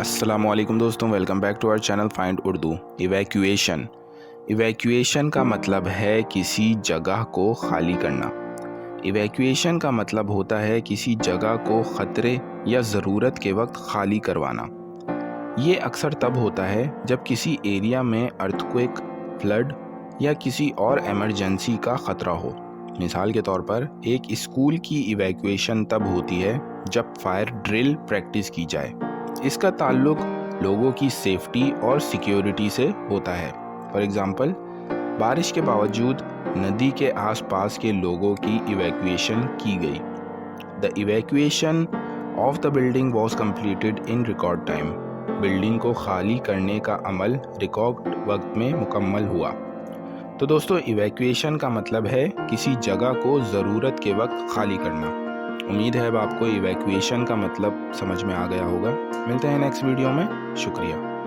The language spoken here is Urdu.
السلام علیکم دوستوں، welcome back to our channel find Urdu. Evacuation کا مطلب ہے کسی جگہ کو خالی کرنا۔ ایویکویشن کا مطلب ہوتا ہے کسی جگہ کو خطرے یا ضرورت کے وقت خالی کروانا۔ یہ اکثر تب ہوتا ہے جب کسی ایریا میں ارتھکویک، فلڈ یا کسی اور ایمرجنسی کا خطرہ ہو۔ مثال کے طور پر ایک اسکول کی ایویکویشن تب ہوتی ہے جب فائر ڈرل پریکٹس کی جائے۔ اس کا تعلق لوگوں کی سیفٹی اور سیکیورٹی سے ہوتا ہے۔ فار ایگزامپل، بارش کے باوجود ندی کے آس پاس کے لوگوں کی ایویکویشن کی گئی۔ The evacuation of the building was completed in record time۔ Building کو خالی کرنے کا عمل ریکارڈ وقت میں مکمل ہوا۔ تو دوستو، ایویکویشن کا مطلب ہے کسی جگہ کو ضرورت کے وقت خالی کرنا۔ امید ہے اب آپ کو ایویکویشن کا مطلب سمجھ میں آ گیا ہوگا۔ ملتے ہیں نیکسٹ ویڈیو میں۔ شکریہ۔